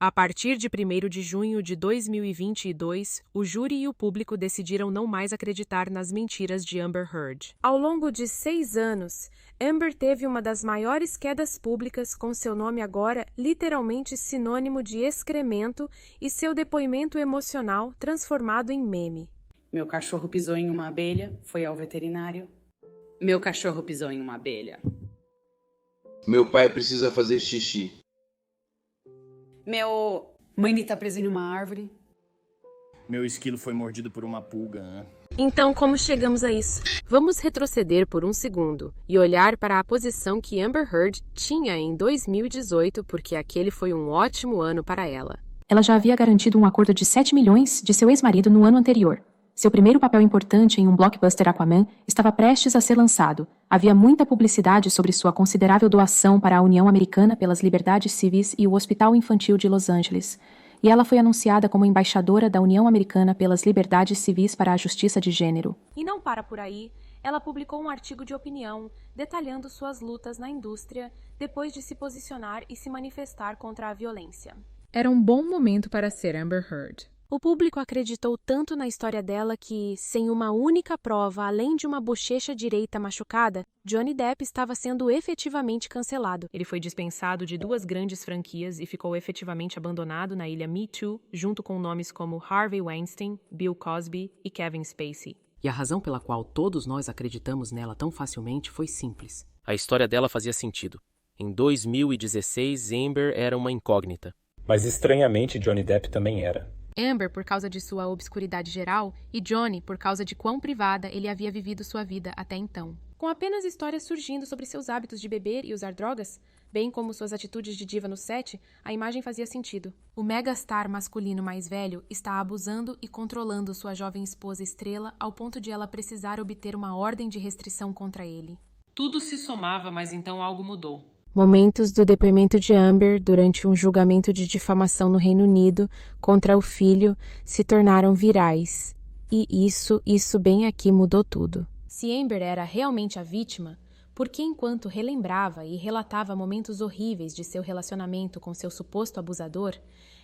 A partir de 1º de junho de 2022, o júri e o público decidiram não mais acreditar nas mentiras de Amber Heard. Ao longo de 6 anos, Amber teve uma das maiores quedas públicas, com seu nome agora literalmente sinônimo de excremento e seu depoimento emocional transformado em meme. Meu cachorro pisou em uma abelha, foi ao veterinário. Meu cachorro pisou em uma abelha. Meu pai precisa fazer xixi. Meu Manny tá preso em uma árvore. Meu esquilo foi mordido por uma pulga. Então, como chegamos a isso? Vamos retroceder por um segundo e olhar para a posição que Amber Heard tinha em 2018, porque aquele foi um ótimo ano para ela. Ela já havia garantido um acordo de 7 milhões de seu ex-marido no ano anterior. Seu primeiro papel importante em um blockbuster Aquaman estava prestes a ser lançado. Havia muita publicidade sobre sua considerável doação para a União Americana pelas Liberdades Civis e o Hospital Infantil de Los Angeles. E ela foi anunciada como embaixadora da União Americana pelas Liberdades Civis para a Justiça de Gênero. E não para por aí. Ela publicou um artigo de opinião detalhando suas lutas na indústria depois de se posicionar e se manifestar contra a violência. Era um bom momento para ser Amber Heard. O público acreditou tanto na história dela que, sem uma única prova além de uma bochecha direita machucada, Johnny Depp estava sendo efetivamente cancelado. Ele foi dispensado de 2 grandes franquias e ficou efetivamente abandonado na ilha Me Too, junto com nomes como Harvey Weinstein, Bill Cosby e Kevin Spacey. E a razão pela qual todos nós acreditamos nela tão facilmente foi simples. A história dela fazia sentido. Em 2016, Amber era uma incógnita. Mas estranhamente Johnny Depp também era. Amber por causa de sua obscuridade geral e Johnny por causa de quão privada ele havia vivido sua vida até então. Com apenas histórias surgindo sobre seus hábitos de beber e usar drogas, bem como suas atitudes de diva no set, a imagem fazia sentido. O megastar masculino mais velho está abusando e controlando sua jovem esposa estrela ao ponto de ela precisar obter uma ordem de restrição contra ele. Tudo se somava, mas então algo mudou. Momentos do depoimento de Amber durante um julgamento de difamação no Reino Unido contra o filho se tornaram virais. E isso bem aqui mudou tudo. Se Amber era realmente a vítima, por que enquanto relembrava e relatava momentos horríveis de seu relacionamento com seu suposto abusador,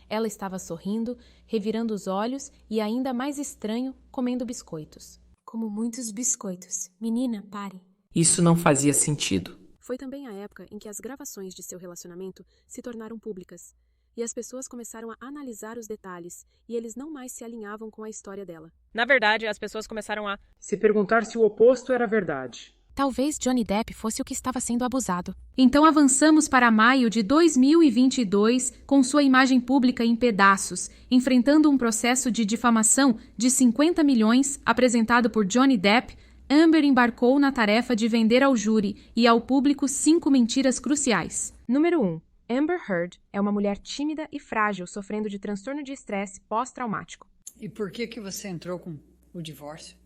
ela estava sorrindo, revirando os olhos e, ainda mais estranho, comendo biscoitos. Como muitos biscoitos. Menina, pare. Isso não fazia sentido. Foi também a época em que as gravações de seu relacionamento se tornaram públicas, e as pessoas começaram a analisar os detalhes, e eles não mais se alinhavam com a história dela. Na verdade, as pessoas começaram a se perguntar se o oposto era verdade. Talvez Johnny Depp fosse o que estava sendo abusado. Então avançamos para maio de 2022, com sua imagem pública em pedaços, enfrentando um processo de difamação de 50 milhões apresentado por Johnny Depp. Amber embarcou na tarefa de vender ao júri e ao público 5 mentiras cruciais. Número 1. Amber Heard é uma mulher tímida e frágil sofrendo de transtorno de estresse pós-traumático. E por que você entrou com o divórcio?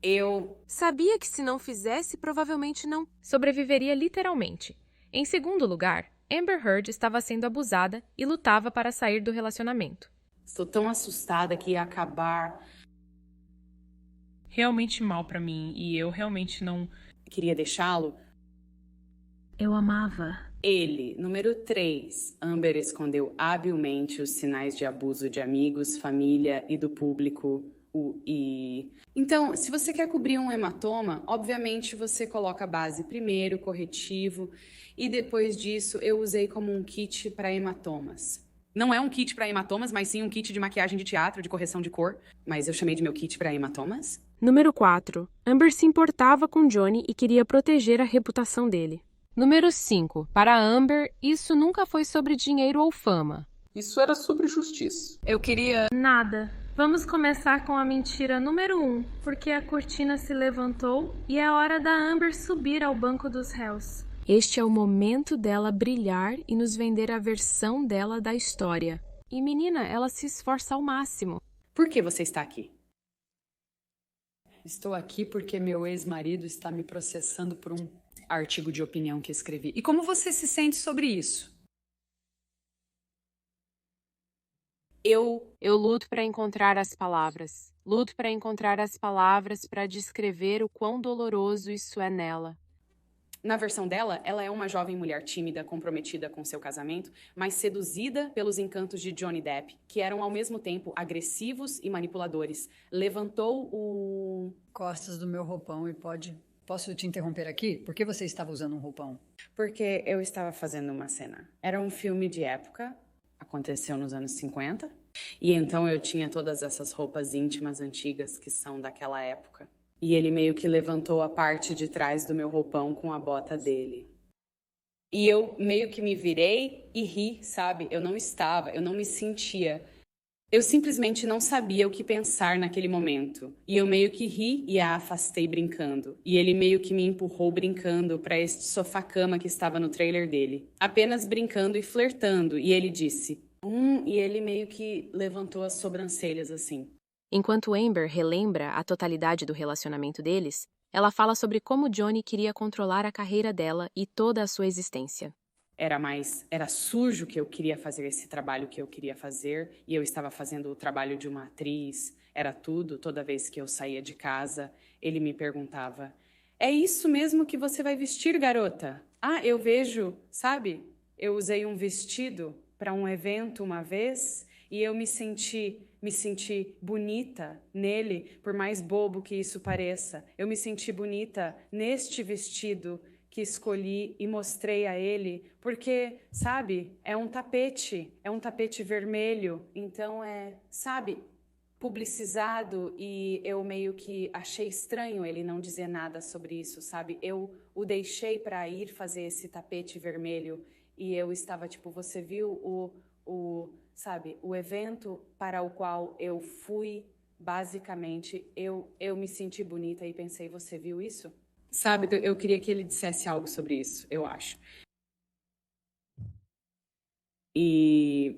Eu sabia que se não fizesse, provavelmente não sobreviveria literalmente. Em segundo lugar, Amber Heard estava sendo abusada e lutava para sair do relacionamento. Estou tão assustada que ia acabar realmente mal pra mim e eu realmente não queria deixá-lo. Eu amava. Ele. Número 3. Amber escondeu habilmente os sinais de abuso de amigos, família e do público. Então, se você quer cobrir um hematoma, obviamente você coloca a base primeiro, corretivo, e depois disso eu usei como um kit para hematomas. Não é um kit para hematomas, mas sim um kit de maquiagem de teatro, de correção de cor. Mas eu chamei de meu kit para hematomas. Número 4. Amber se importava com Johnny e queria proteger a reputação dele. Número 5. Para Amber, isso nunca foi sobre dinheiro ou fama. Isso era sobre justiça. Eu queria... Nada. Vamos começar com a mentira número 1, porque a cortina se levantou e é hora da Amber subir ao banco dos réus. Este é o momento dela brilhar e nos vender a versão dela da história. E menina, ela se esforça ao máximo. Por que você está aqui? Estou aqui porque meu ex-marido está me processando por um artigo de opinião que escrevi. E como você se sente sobre isso? Eu luto para encontrar as palavras. Luto para encontrar as palavras para descrever o quão doloroso isso é nela. Na versão dela, ela é uma jovem mulher tímida, comprometida com seu casamento, mas seduzida pelos encantos de Johnny Depp, que eram ao mesmo tempo agressivos e manipuladores. Levantou o... Costas do meu roupão e pode... Posso te interromper aqui? Por que você estava usando um roupão? Porque eu estava fazendo uma cena. Era um filme de época, aconteceu nos anos 50, e então eu tinha todas essas roupas íntimas antigas que são daquela época. E ele meio que levantou a parte de trás do meu roupão com a bota dele. E eu meio que me virei e ri, sabe? Eu não me sentia. Eu simplesmente não sabia o que pensar naquele momento. E eu meio que ri e a afastei brincando. E ele meio que me empurrou brincando para este sofá-cama que estava no trailer dele. Apenas brincando e flertando. E ele disse... E ele meio que levantou as sobrancelhas assim. Enquanto Amber relembra a totalidade do relacionamento deles, ela fala sobre como Johnny queria controlar a carreira dela e toda a sua existência. Era sujo que eu queria fazer esse trabalho que eu queria fazer, e eu estava fazendo o trabalho de uma atriz, era tudo, toda vez que eu saía de casa, ele me perguntava, é isso mesmo que você vai vestir, garota? Ah, eu vejo, sabe? Eu usei um vestido para um evento uma vez, e eu me senti bonita nele, por mais bobo que isso pareça. Eu me senti bonita neste vestido que escolhi e mostrei a ele, porque, sabe, é um tapete vermelho, então sabe, publicizado, e eu meio que achei estranho ele não dizer nada sobre isso, sabe? Eu o deixei para ir fazer esse tapete vermelho e eu estava tipo, você viu sabe, o evento para o qual eu fui, basicamente, eu me senti bonita e pensei, você viu isso? Sabe, eu queria que ele dissesse algo sobre isso, eu acho. E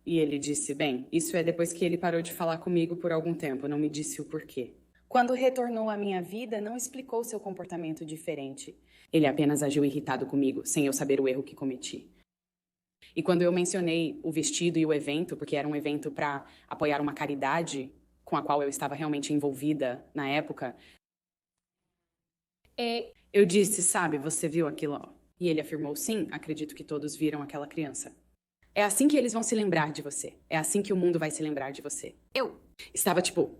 ele disse, bem, isso é depois que ele parou de falar comigo por algum tempo, não me disse o porquê. Quando retornou à minha vida, não explicou seu comportamento diferente. Ele apenas agiu irritado comigo, sem eu saber o erro que cometi. E quando eu mencionei o vestido e o evento, porque era um evento para apoiar uma caridade com a qual eu estava realmente envolvida na época, eu disse, sabe, você viu aquilo? Ó? E ele afirmou, sim, acredito que todos viram aquela criança. É assim que eles vão se lembrar de você. É assim que o mundo vai se lembrar de você. Eu estava tipo...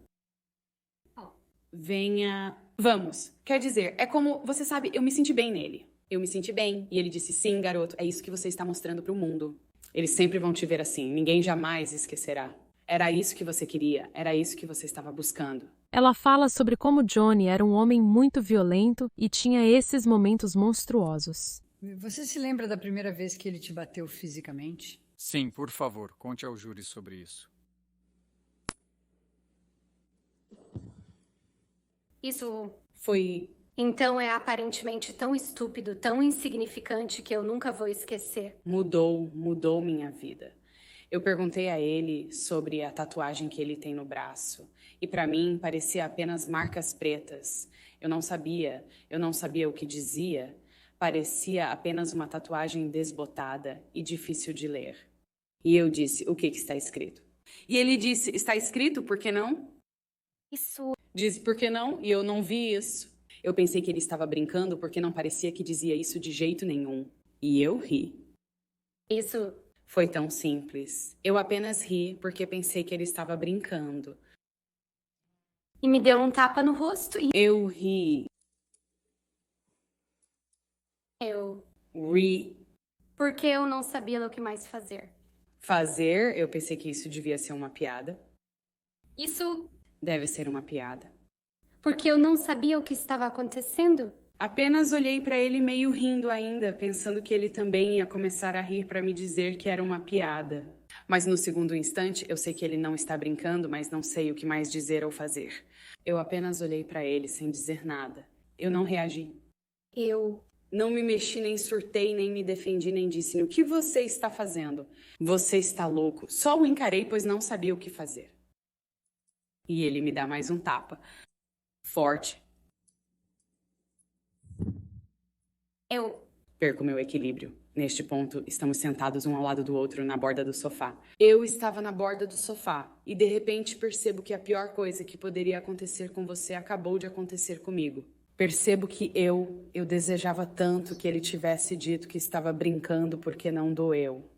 Venha... Vamos. Quer dizer, é como... Você sabe, eu me senti bem nele. Eu me senti bem. E ele disse, sim, garoto, é isso que você está mostrando pro mundo. Eles sempre vão te ver assim. Ninguém jamais esquecerá. Era isso que você queria. Era isso que você estava buscando. Ela fala sobre como Johnny era um homem muito violento e tinha esses momentos monstruosos. Você se lembra da primeira vez que ele te bateu fisicamente? Sim, por favor, conte ao júri sobre isso. Isso foi... Então é aparentemente tão estúpido, tão insignificante que eu nunca vou esquecer. Mudou minha vida. Eu perguntei a ele sobre a tatuagem que ele tem no braço. E para mim parecia apenas marcas pretas. Eu não sabia o que dizia. Parecia apenas uma tatuagem desbotada e difícil de ler. E eu disse, o que está escrito? E ele disse, está escrito, por que não? Isso... Disse, por que não? E eu não vi isso. Eu pensei que ele estava brincando porque não parecia que dizia isso de jeito nenhum. E eu ri. Isso... Foi tão simples. Eu apenas ri porque pensei que ele estava brincando. E me deu um tapa no rosto e... Eu ri. Eu... Ri. Porque eu não sabia o que mais fazer. Fazer? Eu pensei que isso devia ser uma piada. Isso... Deve ser uma piada. Porque eu não sabia o que estava acontecendo. Apenas olhei para ele meio rindo ainda, pensando que ele também ia começar a rir para me dizer que era uma piada. Mas no segundo instante, eu sei que ele não está brincando, mas não sei o que mais dizer ou fazer. Eu apenas olhei para ele sem dizer nada. Eu não reagi. Eu... Não me mexi, nem surtei, nem me defendi, nem disse, o que você está fazendo? Você está louco. Só o encarei, pois não sabia o que fazer. E ele me dá mais um tapa. Forte. Eu... Perco meu equilíbrio. Neste ponto, estamos sentados um ao lado do outro na borda do sofá. Eu estava na borda do sofá e de repente percebo que a pior coisa que poderia acontecer com você acabou de acontecer comigo. Percebo que eu desejava tanto que ele tivesse dito que estava brincando porque não doeu.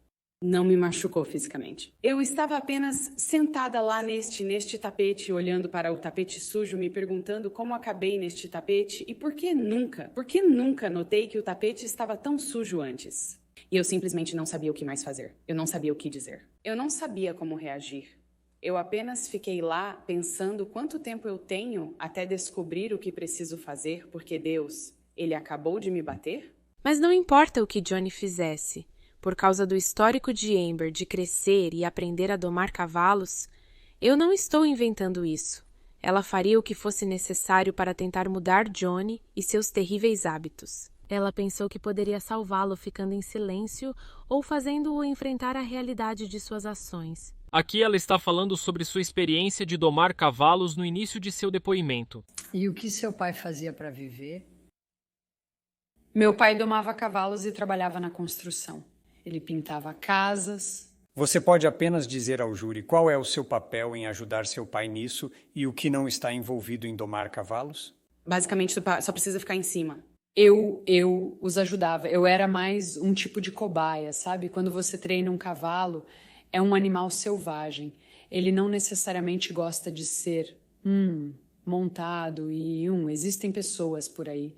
Não me machucou fisicamente. Eu estava apenas sentada lá neste tapete, olhando para o tapete sujo, me perguntando como acabei neste tapete e por que nunca notei que o tapete estava tão sujo antes. E eu simplesmente não sabia o que mais fazer. Eu não sabia o que dizer. Eu não sabia como reagir. Eu apenas fiquei lá pensando quanto tempo eu tenho até descobrir o que preciso fazer, porque Deus, ele acabou de me bater? Mas não importa o que Johnny fizesse. Por causa do histórico de Amber de crescer e aprender a domar cavalos, eu não estou inventando isso. Ela faria o que fosse necessário para tentar mudar Johnny e seus terríveis hábitos. Ela pensou que poderia salvá-lo ficando em silêncio ou fazendo-o enfrentar a realidade de suas ações. Aqui ela está falando sobre sua experiência de domar cavalos no início de seu depoimento. E o que seu pai fazia para viver? Meu pai domava cavalos e trabalhava na construção. Ele pintava casas. Você pode apenas dizer ao júri qual é o seu papel em ajudar seu pai nisso e o que não está envolvido em domar cavalos? Basicamente, só precisa ficar em cima. Eu os ajudava. Eu era mais um tipo de cobaia, sabe? Quando você treina um cavalo, é um animal selvagem. Ele não necessariamente gosta de ser montado e existem pessoas por aí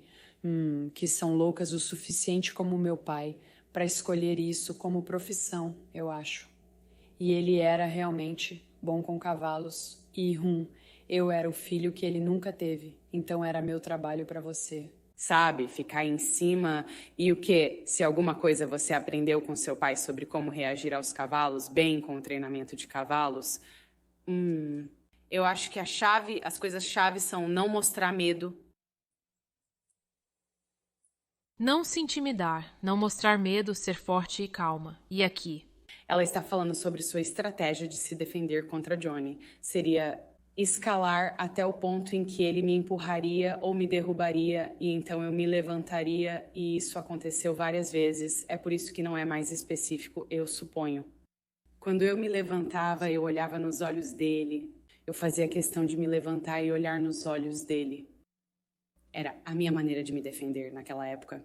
que são loucas o suficiente como meu pai para escolher isso como profissão, eu acho. E ele era realmente bom com cavalos e eu era o filho que ele nunca teve, então era meu trabalho para você. Sabe, ficar em cima e o quê? Se alguma coisa você aprendeu com seu pai sobre como reagir aos cavalos, bem com o treinamento de cavalos, eu acho que as coisas-chave são não mostrar medo. Não se intimidar, não mostrar medo, ser forte e calma. E aqui? Ela está falando sobre sua estratégia de se defender contra Johnny. Seria escalar até o ponto em que ele me empurraria ou me derrubaria e então eu me levantaria e isso aconteceu várias vezes. É por isso que não é mais específico, eu suponho. Quando eu me levantava, eu olhava nos olhos dele. Eu fazia questão de me levantar e olhar nos olhos dele. Era a minha maneira de me defender naquela época.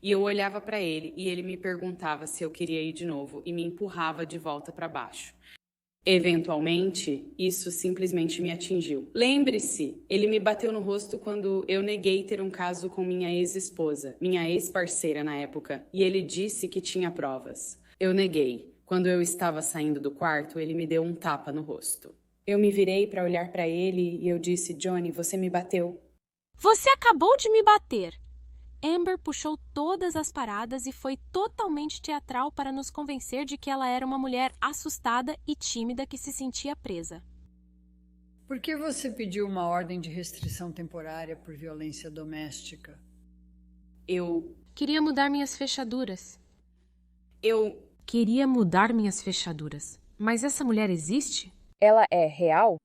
E eu olhava para ele e ele me perguntava se eu queria ir de novo e me empurrava de volta para baixo. Eventualmente, isso simplesmente me atingiu. Lembre-se, ele me bateu no rosto quando eu neguei ter um caso com minha ex-esposa, minha ex-parceira na época, e ele disse que tinha provas. Eu neguei. Quando eu estava saindo do quarto, ele me deu um tapa no rosto. Eu me virei para olhar para ele e eu disse, Johnny, você me bateu. Você acabou de me bater. Amber puxou todas as paradas e foi totalmente teatral para nos convencer de que ela era uma mulher assustada e tímida que se sentia presa. Por que você pediu uma ordem de restrição temporária por violência doméstica? Eu queria mudar minhas fechaduras. Queria mudar minhas fechaduras. Mas essa mulher existe? Ela é real?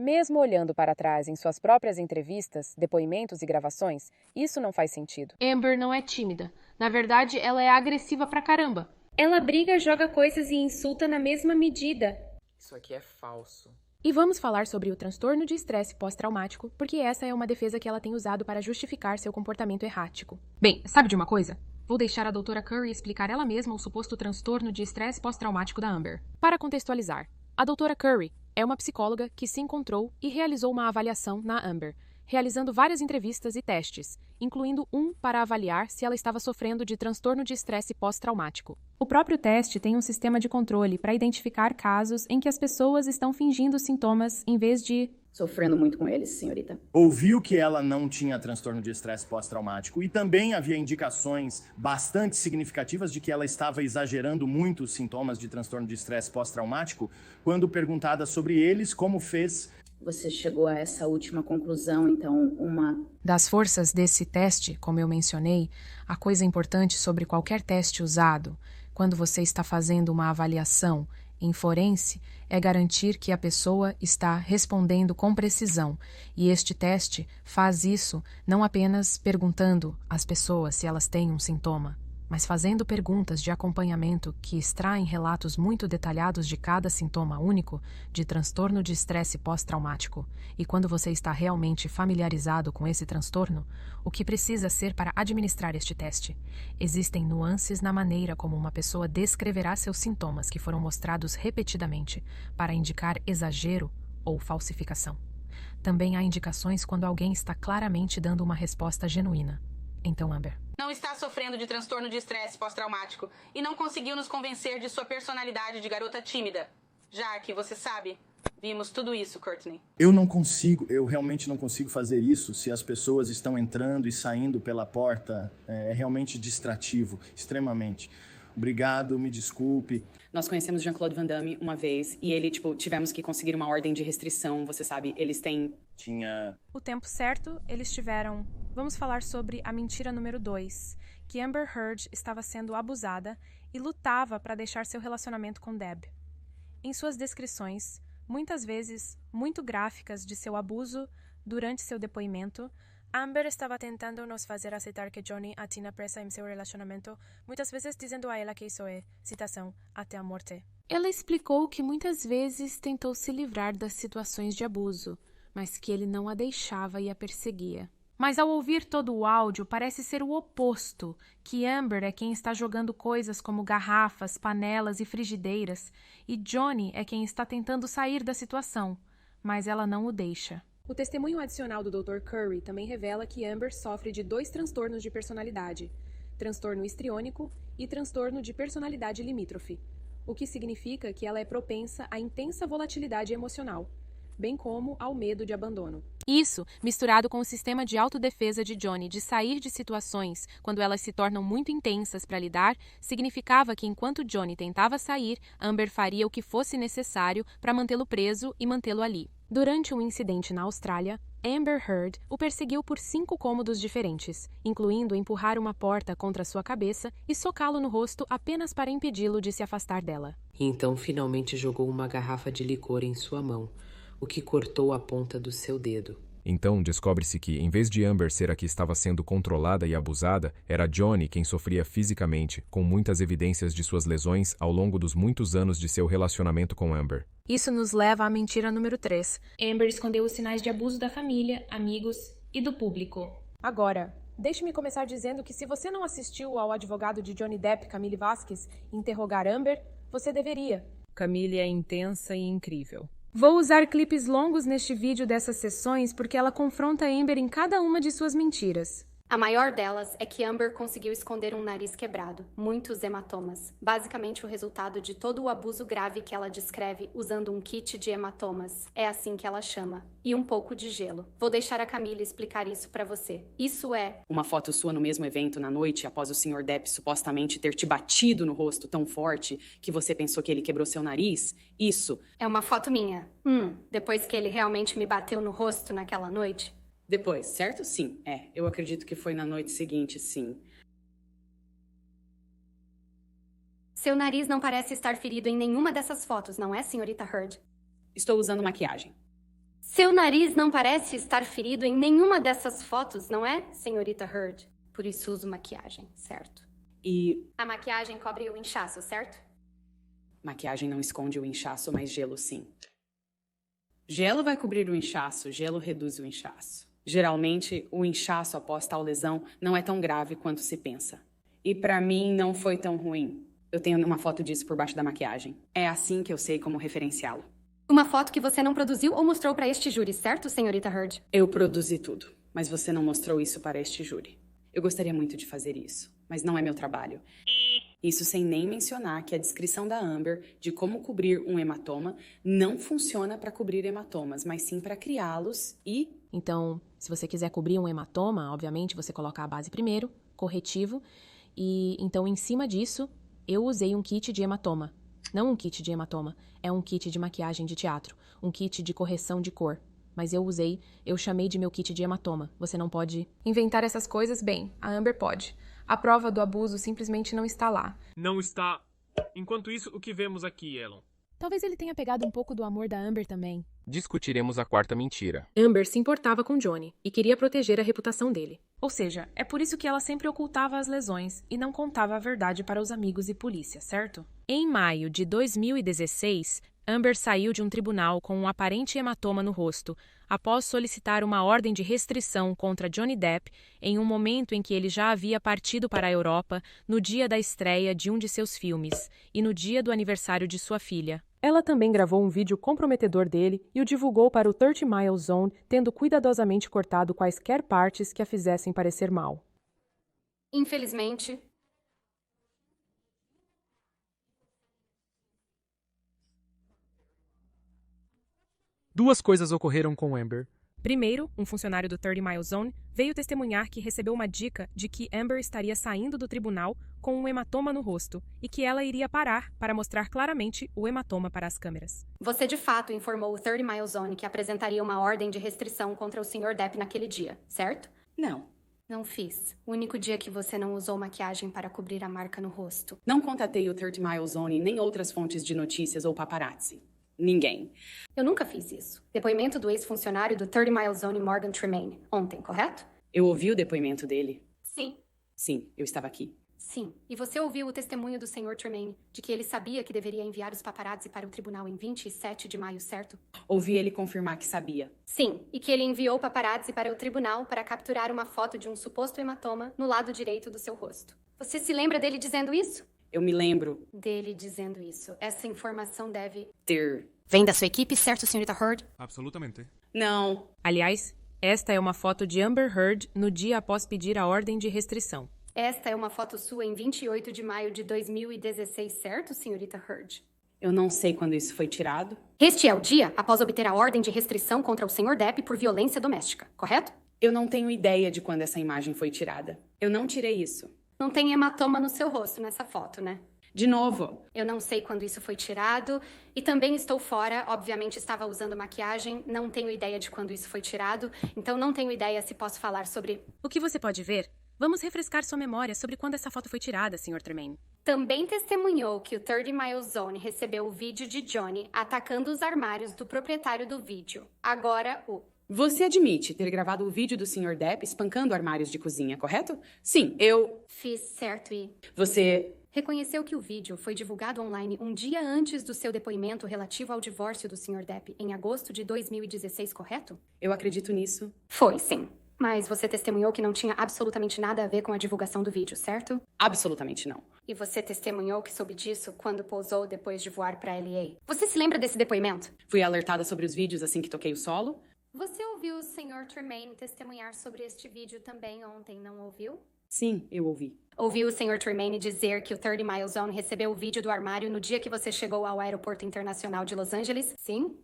Mesmo olhando para trás em suas próprias entrevistas, depoimentos e gravações, isso não faz sentido. Amber não é tímida. Na verdade, ela é agressiva pra caramba. Ela briga, joga coisas e insulta na mesma medida. Isso aqui é falso. E vamos falar sobre o transtorno de estresse pós-traumático, porque essa é uma defesa que ela tem usado para justificar seu comportamento errático. Bem, sabe de uma coisa? Vou deixar a doutora Curry explicar ela mesma o suposto transtorno de estresse pós-traumático da Amber. Para contextualizar, a doutora Curry é uma psicóloga que se encontrou e realizou uma avaliação na Amber, realizando várias entrevistas e testes, incluindo um para avaliar se ela estava sofrendo de transtorno de estresse pós-traumático. O próprio teste tem um sistema de controle para identificar casos em que as pessoas estão fingindo sintomas em vez de... Sofrendo muito com eles, senhorita. Ouviu que ela não tinha transtorno de estresse pós-traumático e também havia indicações bastante significativas de que ela estava exagerando muito os sintomas de transtorno de estresse pós-traumático quando perguntada sobre eles, como fez... Você chegou a essa última conclusão, então, Das forças desse teste, como eu mencionei, a coisa importante sobre qualquer teste usado, quando você está fazendo uma avaliação em forense, é garantir que a pessoa está respondendo com precisão, e este teste faz isso não apenas perguntando às pessoas se elas têm um sintoma, mas fazendo perguntas de acompanhamento que extraem relatos muito detalhados de cada sintoma único de transtorno de estresse pós-traumático. E quando você está realmente familiarizado com esse transtorno, o que precisa ser para administrar este teste? Existem nuances na maneira como uma pessoa descreverá seus sintomas que foram mostrados repetidamente para indicar exagero ou falsificação. Também há indicações quando alguém está claramente dando uma resposta genuína. Então, Amber. Não está sofrendo de transtorno de estresse pós-traumático e não conseguiu nos convencer de sua personalidade de garota tímida. Já que você sabe, vimos tudo isso, Courtney. Eu realmente não consigo fazer isso se as pessoas estão entrando e saindo pela porta. É realmente distrativo, extremamente. Obrigado, me desculpe. Nós conhecemos Jean-Claude Van Damme uma vez e ele, tivemos que conseguir uma ordem de restrição, você sabe, eles têm... O tempo certo, eles tiveram... Vamos falar sobre a mentira número 2, que Amber Heard estava sendo abusada e lutava para deixar seu relacionamento com Deb. Em suas descrições, muitas vezes muito gráficas de seu abuso durante seu depoimento, Amber estava tentando nos fazer aceitar que Johnny a tinha presa em seu relacionamento, muitas vezes dizendo a ela que isso é, citação, até a morte. Ela explicou que muitas vezes tentou se livrar das situações de abuso, mas que ele não a deixava e a perseguia. Mas ao ouvir todo o áudio, parece ser o oposto, que Amber é quem está jogando coisas como garrafas, panelas e frigideiras, e Johnny é quem está tentando sair da situação, mas ela não o deixa. O testemunho adicional do Dr. Curry também revela que Amber sofre de 2 transtornos de personalidade, transtorno histriônico e transtorno de personalidade limítrofe, o que significa que ela é propensa à intensa volatilidade emocional, bem como ao medo de abandono. Isso, misturado com o sistema de autodefesa de Johnny de sair de situações quando elas se tornam muito intensas para lidar, significava que enquanto Johnny tentava sair, Amber faria o que fosse necessário para mantê-lo preso e mantê-lo ali. Durante um incidente na Austrália, Amber Heard o perseguiu por 5 cômodos diferentes, incluindo empurrar uma porta contra sua cabeça e socá-lo no rosto apenas para impedi-lo de se afastar dela. E então finalmente jogou uma garrafa de licor em sua mão, o que cortou a ponta do seu dedo. Então descobre-se que, em vez de Amber ser a que estava sendo controlada e abusada, era Johnny quem sofria fisicamente, com muitas evidências de suas lesões ao longo dos muitos anos de seu relacionamento com Amber. Isso nos leva à mentira número 3. Amber escondeu os sinais de abuso da família, amigos e do público. Agora, deixe-me começar dizendo que se você não assistiu ao advogado de Johnny Depp, Camille Vasquez, interrogar Amber, você deveria. Camille é intensa e incrível. Vou usar clipes longos neste vídeo dessas sessões porque ela confronta Amber em cada uma de suas mentiras. A maior delas é que Amber conseguiu esconder um nariz quebrado, muitos hematomas, basicamente o resultado de todo o abuso grave que ela descreve usando um kit de hematomas, é assim que ela chama, e um pouco de gelo. Vou deixar a Camille explicar isso pra você. Isso é... Uma foto sua no mesmo evento na noite após o Sr. Depp supostamente ter te batido no rosto tão forte que você pensou que ele quebrou seu nariz? Isso. É uma foto minha. Depois que ele realmente me bateu no rosto naquela noite? Depois, certo? Sim, eu acredito que foi na noite seguinte, sim. Seu nariz não parece estar ferido em nenhuma dessas fotos, não é, senhorita Heard? Estou usando maquiagem. Seu nariz não parece estar ferido em nenhuma dessas fotos, não é, senhorita Heard? Por isso uso maquiagem, certo? E... A maquiagem cobre o inchaço, certo? Maquiagem não esconde o inchaço, mas gelo sim. Gelo vai cobrir o inchaço, gelo reduz o inchaço. Geralmente, o inchaço após tal lesão não é tão grave quanto se pensa. E pra mim não foi tão ruim. Eu tenho uma foto disso por baixo da maquiagem. É assim que eu sei como referenciá-lo. Uma foto que você não produziu ou mostrou para este júri, certo, senhorita Heard? Eu produzi tudo, mas você não mostrou isso para este júri. Eu gostaria muito de fazer isso, mas não é meu trabalho. Isso sem nem mencionar que a descrição da Amber de como cobrir um hematoma não funciona para cobrir hematomas, mas sim para criá-los e... Então, se você quiser cobrir um hematoma, obviamente você coloca a base primeiro, corretivo, e então em cima disso eu usei um kit de hematoma. Não um kit de hematoma, é um kit de maquiagem de teatro, um kit de correção de cor. Mas eu chamei de meu kit de hematoma. Você não pode... Inventar essas coisas? Bem, a Amber pode. A prova do abuso simplesmente não está lá. Não está. Enquanto isso, o que vemos aqui, Elon? Talvez ele tenha pegado um pouco do amor da Amber também. Discutiremos a quarta mentira. Amber se importava com Johnny e queria proteger a reputação dele. Ou seja, é por isso que ela sempre ocultava as lesões e não contava a verdade para os amigos e polícia, certo? Em maio de 2016, Amber saiu de um tribunal com um aparente hematoma no rosto, após solicitar uma ordem de restrição contra Johnny Depp em um momento em que ele já havia partido para a Europa no dia da estreia de um de seus filmes e no dia do aniversário de sua filha. Ela também gravou um vídeo comprometedor dele e o divulgou para o 30 Mile Zone, tendo cuidadosamente cortado quaisquer partes que a fizessem parecer mal. Infelizmente, Duas coisas ocorreram com Amber. Primeiro, um funcionário do 30 Mile Zone veio testemunhar que recebeu uma dica de que Amber estaria saindo do tribunal com um hematoma no rosto e que ela iria parar para mostrar claramente o hematoma para as câmeras. você de fato informou o 30 Mile Zone que apresentaria uma ordem de restrição contra o Sr. Depp naquele dia, certo? Não. Não fiz. O único dia que você não usou maquiagem para cobrir a marca no rosto. Não contatei o 30 Mile Zone nem outras fontes de notícias ou paparazzi. Ninguém. Eu nunca fiz isso. Depoimento do ex-funcionário do 30 Mile Zone, Morgan Tremaine, ontem, correto? Eu ouvi o depoimento dele. Sim. Sim, eu estava aqui. Sim. E você ouviu o testemunho do Sr. Tremaine de que ele sabia que deveria enviar os paparazzi para o tribunal em 27 de maio, certo? Ouvi ele confirmar que sabia. Sim. E que ele enviou paparazzi para o tribunal para capturar uma foto de um suposto hematoma no lado direito do seu rosto. Você se lembra dele dizendo isso? Eu me lembro Dele dizendo isso. Essa informação deve ter... Vem da sua equipe, certo, senhorita Heard? Absolutamente. Não. Aliás, esta é uma foto de Amber Heard no dia após pedir a ordem de restrição. Esta é uma foto sua em 28 de maio de 2016, certo, senhorita Heard? Eu não sei quando isso foi tirado. Este é o dia após obter a ordem de restrição contra o Sr. Depp por violência doméstica, correto? Eu não tenho ideia de quando essa imagem foi tirada. Eu não tirei isso. Não tem hematoma no seu rosto nessa foto, né? De novo. Eu não sei quando isso foi tirado. E também estou fora. Obviamente estava usando maquiagem. Não tenho ideia de quando isso foi tirado. Então não tenho ideia se posso falar sobre... O que você pode ver? Vamos refrescar sua memória sobre quando essa foto foi tirada, Sr. Tremaine. Também testemunhou que o 30 Mile Zone recebeu o vídeo de Johnny atacando os armários do proprietário do vídeo. Agora o... Você admite ter gravado o vídeo do Sr. Depp espancando armários de cozinha, correto? Sim, eu... Fiz certo e... Você... Reconheceu que o vídeo foi divulgado online um dia antes do seu depoimento relativo ao divórcio do Sr. Depp, em agosto de 2016, correto? Eu acredito nisso. Foi, sim. Mas você testemunhou que não tinha absolutamente nada a ver com a divulgação do vídeo, certo? Absolutamente não. E você testemunhou que soube disso quando pousou depois de voar para LA. Você se lembra desse depoimento? Fui alertada sobre os vídeos assim que toquei o solo. Você ouviu o Sr. Tremaine testemunhar sobre este vídeo também ontem, não ouviu? Sim, eu ouvi. Ouviu o Sr. Tremaine dizer que o 30 Mile Zone recebeu o vídeo do armário no dia que você chegou ao aeroporto internacional de Los Angeles? Sim?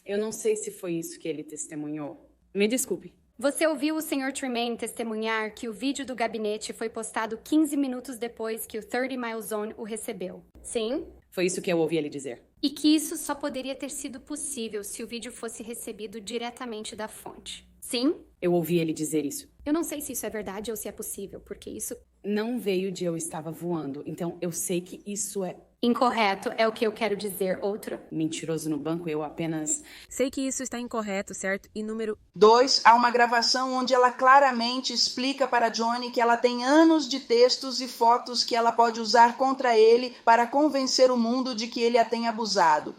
Eu não sei se foi isso que ele testemunhou. Me desculpe. Você ouviu o Sr. Tremaine testemunhar que o vídeo do gabinete foi postado 15 minutos depois que o 30 Mile Zone o recebeu? Sim? Foi isso que eu ouvi ele dizer. E que isso só poderia ter sido possível se o vídeo fosse recebido diretamente da fonte. Sim? Eu ouvi ele dizer isso. Eu não sei se isso é verdade ou se é possível, porque isso... Não veio de eu estava voando, então eu sei que isso é... Incorreto, é o que eu quero dizer. Outro? Mentiroso no banco, eu apenas... Sei que isso está incorreto, certo? E número... 2, há uma gravação onde ela claramente explica para Johnny que ela tem anos de textos e fotos que ela pode usar contra ele para convencer o mundo de que ele a tem abusado.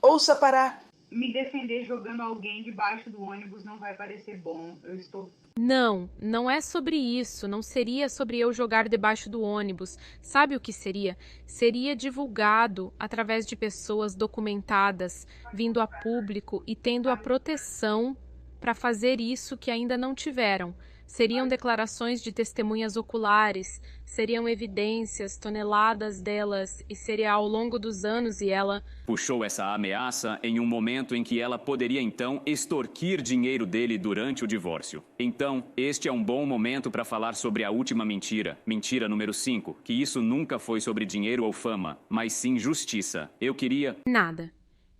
Ouça para... Me defender jogando alguém debaixo do ônibus não vai parecer bom. Eu estou... Não é sobre isso. Não seria sobre eu jogar debaixo do ônibus. Sabe o que seria? Seria divulgado através de pessoas documentadas, vindo a público e tendo a proteção para fazer isso que ainda não tiveram. Seriam declarações de testemunhas oculares, seriam evidências, toneladas delas, e seria ao longo dos anos e ela... Puxou essa ameaça em um momento em que ela poderia então extorquir dinheiro dele durante o divórcio. Então, este é um bom momento para falar sobre a última mentira, mentira número 5, que isso nunca foi sobre dinheiro ou fama, mas sim justiça. Eu queria... Nada.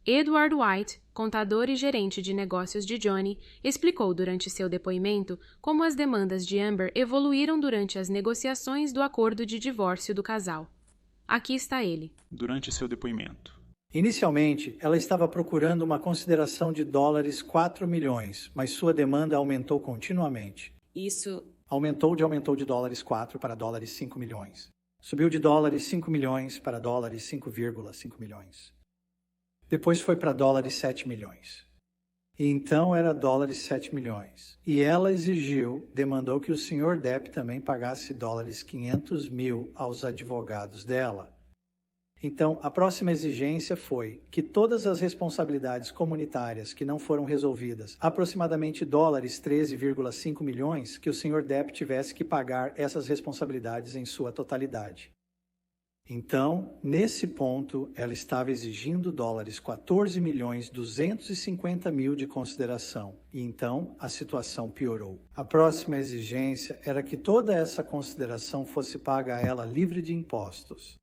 Edward White, contador e gerente de negócios de Johnny, explicou durante seu depoimento como as demandas de Amber evoluíram durante as negociações do acordo de divórcio do casal. Aqui está ele. Durante seu depoimento. Inicialmente, ela estava procurando uma consideração de $4 milhões, mas sua demanda aumentou continuamente. Isso... Aumentou de dólares 4 para dólares 5 milhões. Subiu de dólares 5 milhões para dólares 5,5 milhões. Depois foi para dólares 7 milhões. E então era dólares 7 milhões. E ela demandou que o Sr. Depp também pagasse dólares 500 mil aos advogados dela. Então, a próxima exigência foi que todas as responsabilidades comunitárias que não foram resolvidas, aproximadamente dólares 13,5 milhões, que o Sr. Depp tivesse que pagar essas responsabilidades em sua totalidade. Então, nesse ponto, ela estava exigindo dólares 14.250.000 de consideração. E então, a situação piorou. A próxima exigência era que toda essa consideração fosse paga a ela livre de impostos.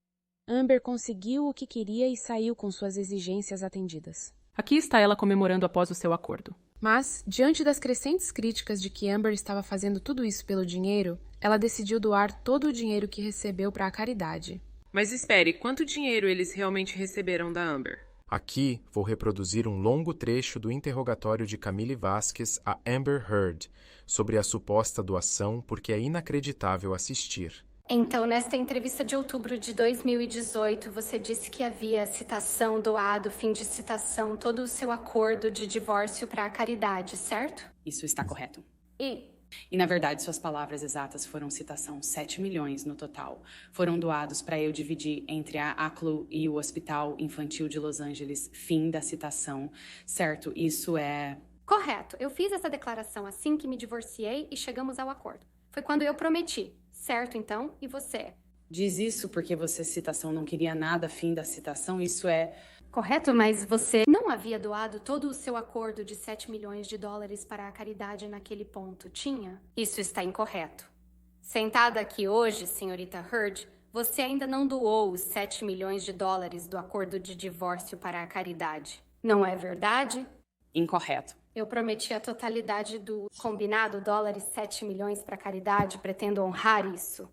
Amber conseguiu o que queria e saiu com suas exigências atendidas. Aqui está ela comemorando após o seu acordo. Mas, diante das crescentes críticas de que Amber estava fazendo tudo isso pelo dinheiro, ela decidiu doar todo o dinheiro que recebeu para a caridade. Mas espere, quanto dinheiro eles realmente receberam da Amber? Aqui vou reproduzir um longo trecho do interrogatório de Camille Vasquez a Amber Heard sobre a suposta doação, porque é inacreditável assistir. Então, nesta entrevista de outubro de 2018, você disse que havia citação, doado, fim de citação, todo o seu acordo de divórcio para a caridade, certo? Isso está correto. E, na verdade, suas palavras exatas foram citação 7 milhões no total. Foram doados para eu dividir entre a ACLU e o Hospital Infantil de Los Angeles. Fim da citação. Certo, isso é... Correto. Eu fiz essa declaração assim que me divorciei e chegamos ao acordo. Foi quando eu prometi. Certo, então? E você? Diz isso porque você, citação, não queria nada, fim da citação, isso é... Correto, mas você não havia doado todo o seu acordo de 7 milhões de dólares para a caridade naquele ponto, tinha? Isso está incorreto. Sentada aqui hoje, senhorita Heard, você ainda não doou os 7 milhões de dólares do acordo de divórcio para a caridade. Não é verdade? Incorreto. Eu prometi a totalidade do combinado dólares 7 milhões para caridade, pretendo honrar isso.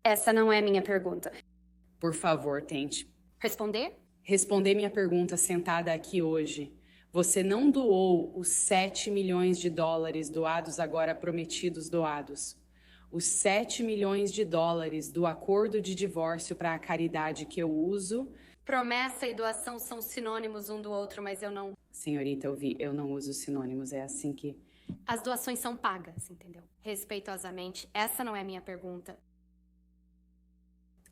Essa não é minha pergunta. Por favor, tente. Responder? Responder minha pergunta sentada aqui hoje. Você não doou os 7 milhões de dólares doados, agora prometidos doados. Os 7 milhões de dólares do acordo de divórcio para a caridade que eu uso... Promessa e doação são sinônimos um do outro, mas eu não... Senhorita, eu não uso sinônimos, é assim que... As doações são pagas, entendeu? Respeitosamente, essa não é minha pergunta.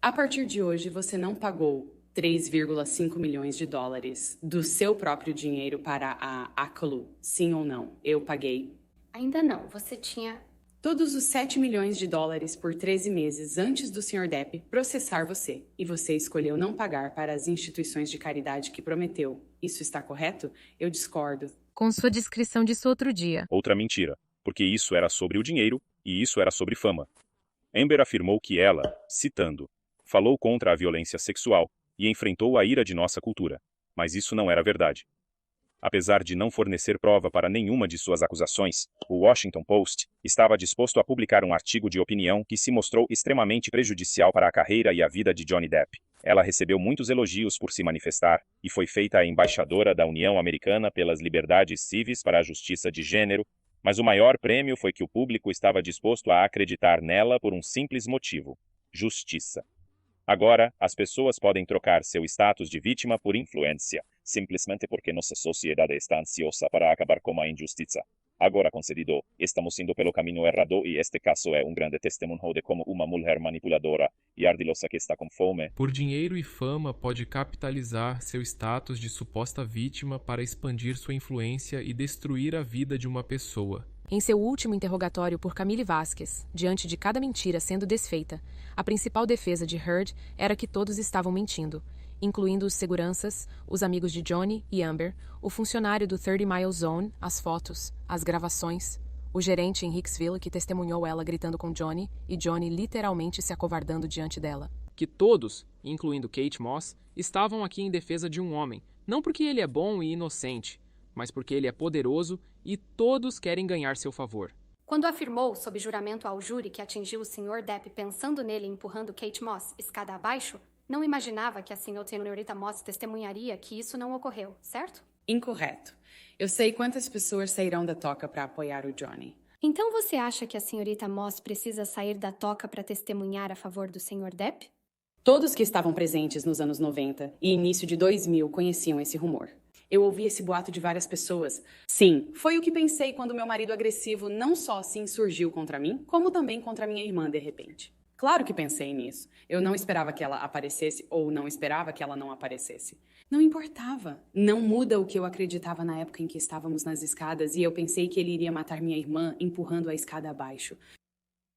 A partir de hoje, você não pagou 3,5 milhões de dólares do seu próprio dinheiro para a ACLU, sim ou não? Eu paguei. Ainda não, você tinha... Todos os 7 milhões de dólares por 13 meses antes do Sr. Depp processar você. E você escolheu não pagar para as instituições de caridade que prometeu. Isso está correto? Eu discordo. Com sua descrição disso outro dia. Outra mentira, porque isso era sobre o dinheiro e isso era sobre fama. Amber afirmou que ela, citando, falou contra a violência sexual e enfrentou a ira de nossa cultura. Mas isso não era verdade. Apesar de não fornecer prova para nenhuma de suas acusações, o Washington Post estava disposto a publicar um artigo de opinião que se mostrou extremamente prejudicial para a carreira e a vida de Johnny Depp. Ela recebeu muitos elogios por se manifestar e foi feita a embaixadora da União Americana pelas Liberdades Civis para a Justiça de Gênero, mas o maior prêmio foi que o público estava disposto a acreditar nela por um simples motivo: justiça. Agora, as pessoas podem trocar seu status de vítima por influência, simplesmente porque nossa sociedade está ansiosa para acabar com a injustiça. Agora concedido, estamos indo pelo caminho errado e este caso é um grande testemunho de como uma mulher manipuladora e ardilosa que está com fome. Por dinheiro e fama, pode capitalizar seu status de suposta vítima para expandir sua influência e destruir a vida de uma pessoa. Em seu último interrogatório por Camille Vasquez, diante de cada mentira sendo desfeita, a principal defesa de Heard era que todos estavam mentindo, incluindo os seguranças, os amigos de Johnny e Amber, o funcionário do 30 Mile Zone, as fotos, as gravações, o gerente em Hicksville que testemunhou ela gritando com Johnny e Johnny literalmente se acovardando diante dela. Que todos, incluindo Kate Moss, estavam aqui em defesa de um homem, não porque ele é bom e inocente, mas porque ele é poderoso e todos querem ganhar seu favor. Quando afirmou, sob juramento ao júri, que atingiu o Sr. Depp pensando nele e empurrando Kate Moss escada abaixo, não imaginava que a senhorita Moss testemunharia que isso não ocorreu, certo? Incorreto. Eu sei quantas pessoas sairão da toca para apoiar o Johnny. Então você acha que a senhorita Moss precisa sair da toca para testemunhar a favor do Sr. Depp? Todos que estavam presentes nos anos 90 e início de 2000 conheciam esse rumor. Eu ouvi esse boato de várias pessoas. Sim, foi o que pensei quando meu marido agressivo não só se insurgiu contra mim, como também contra minha irmã de repente. Claro que pensei nisso. Eu não esperava que ela aparecesse ou não esperava que ela não aparecesse. Não importava. Não muda o que eu acreditava na época em que estávamos nas escadas e eu pensei que ele iria matar minha irmã empurrando a escada abaixo.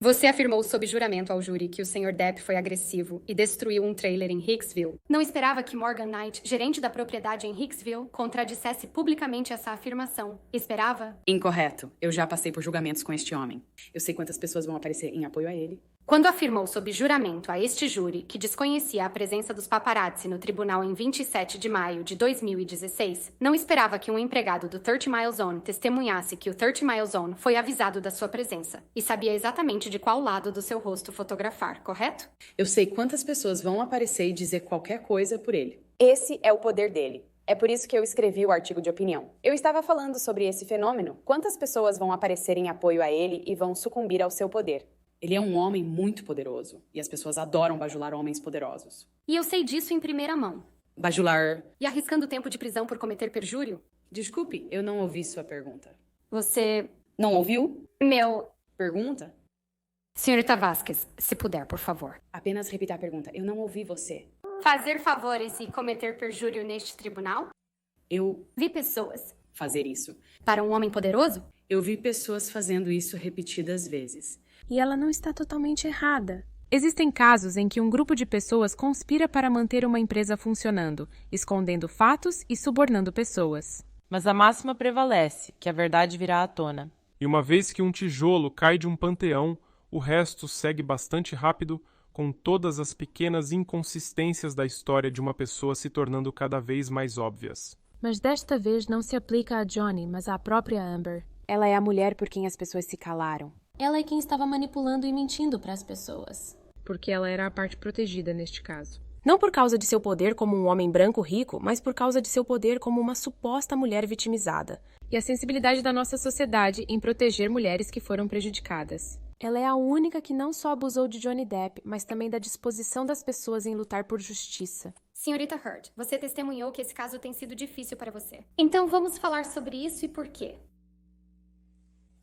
Você afirmou sob juramento ao júri que o Sr. Depp foi agressivo e destruiu um trailer em Hicksville. Não esperava que Morgan Knight, gerente da propriedade em Hicksville, contradissesse publicamente essa afirmação. Esperava? Incorreto. Eu já passei por julgamentos com este homem. Eu sei quantas pessoas vão aparecer em apoio a ele. Quando afirmou sob juramento a este júri que desconhecia a presença dos paparazzi no tribunal em 27 de maio de 2016, não esperava que um empregado do 30 Mile Zone testemunhasse que o 30 Mile Zone foi avisado da sua presença e sabia exatamente de qual lado do seu rosto fotografar, correto? Eu sei quantas pessoas vão aparecer e dizer qualquer coisa por ele. Esse é o poder dele. É por isso que eu escrevi o artigo de opinião. Eu estava falando sobre esse fenômeno. Quantas pessoas vão aparecer em apoio a ele e vão sucumbir ao seu poder? Ele é um homem muito poderoso, e as pessoas adoram bajular homens poderosos. E eu sei disso em primeira mão. Bajular... E arriscando tempo de prisão por cometer perjúrio? Desculpe, eu não ouvi sua pergunta. Você... Não ouviu? Pergunta? Senhorita Vasquez, se puder, por favor. Apenas repita a pergunta. Eu não ouvi você. Fazer favores e cometer perjúrio neste tribunal? Eu... Vi pessoas... fazer isso. Para um homem poderoso? Eu vi pessoas fazendo isso repetidas vezes. E ela não está totalmente errada. Existem casos em que um grupo de pessoas conspira para manter uma empresa funcionando, escondendo fatos e subornando pessoas. Mas a máxima prevalece, que a verdade virá à tona. E uma vez que um tijolo cai de um panteão, o resto segue bastante rápido, com todas as pequenas inconsistências da história de uma pessoa se tornando cada vez mais óbvias. Mas desta vez não se aplica a Johnny, mas à própria Amber. Ela é a mulher por quem as pessoas se calaram. Ela é quem estava manipulando e mentindo para as pessoas. Porque ela era a parte protegida neste caso. Não por causa de seu poder como um homem branco rico, mas por causa de seu poder como uma suposta mulher vitimizada. E a sensibilidade da nossa sociedade em proteger mulheres que foram prejudicadas. Ela é a única que não só abusou de Johnny Depp, mas também da disposição das pessoas em lutar por justiça. Senhorita Heard, você testemunhou que esse caso tem sido difícil para você. Então vamos falar sobre isso e por quê.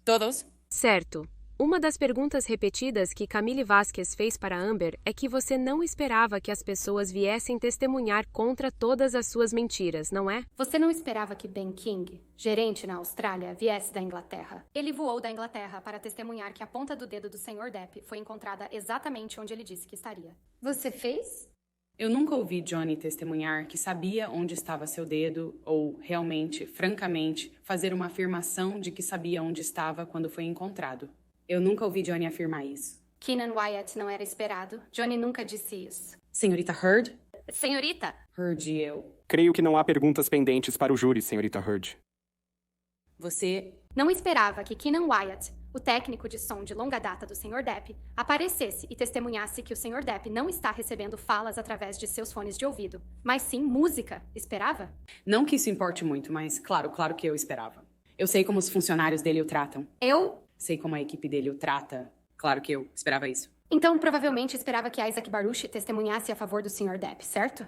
Todos? Certo. Uma das perguntas repetidas que Camille Vasquez fez para Amber é que você não esperava que as pessoas viessem testemunhar contra todas as suas mentiras, não é? Você não esperava que Ben King, gerente na Austrália, viesse da Inglaterra. Ele voou da Inglaterra para testemunhar que a ponta do dedo do Sr. Depp foi encontrada exatamente onde ele disse que estaria. Você fez? Eu nunca ouvi Johnny testemunhar que sabia onde estava seu dedo ou, realmente, francamente, fazer uma afirmação de que sabia onde estava quando foi encontrado. Eu nunca ouvi Johnny afirmar isso. Keenan Wyatt não era esperado. Johnny nunca disse isso. Senhorita Heard? Senhorita? Heard e eu. Creio que não há perguntas pendentes para o júri, senhorita Heard. Você... Não esperava que Keenan Wyatt, o técnico de som de longa data do Sr. Depp, aparecesse e testemunhasse que o Sr. Depp não está recebendo falas através de seus fones de ouvido, mas sim música. Esperava? Não que isso importe muito, mas claro que eu esperava. Eu sei como os funcionários dele o tratam. Sei como a equipe dele o trata. Claro que eu esperava isso. Então, provavelmente esperava que Isaac Baruch testemunhasse a favor do Sr. Depp, certo?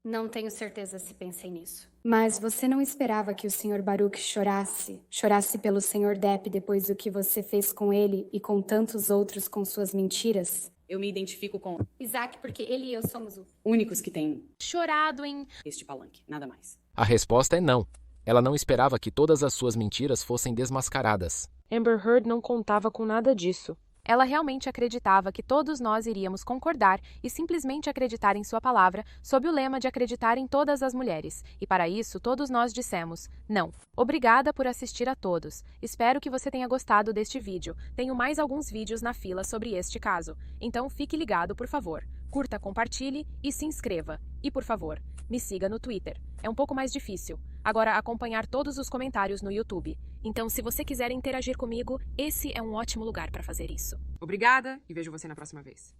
Não tenho certeza se pensei nisso. Mas você não esperava que o Sr. Baruch chorasse pelo Sr. Depp depois do que você fez com ele e com tantos outros com suas mentiras? Eu me identifico com Isaac, porque ele e eu somos os únicos que têm chorado em este palanque, nada mais. A resposta é não. Ela não esperava que todas as suas mentiras fossem desmascaradas. Amber Heard não contava com nada disso. Ela realmente acreditava que todos nós iríamos concordar e simplesmente acreditar em sua palavra, sob o lema de acreditar em todas as mulheres. E para isso, todos nós dissemos, não. Obrigada por assistir a todos. Espero que você tenha gostado deste vídeo. Tenho mais alguns vídeos na fila sobre este caso. Então fique ligado, por favor. Curta, compartilhe e se inscreva. E, por favor, me siga no Twitter. É um pouco mais difícil. Agora, acompanhar todos os comentários no YouTube. Então, se você quiser interagir comigo, esse é um ótimo lugar para fazer isso. Obrigada e vejo você na próxima vez.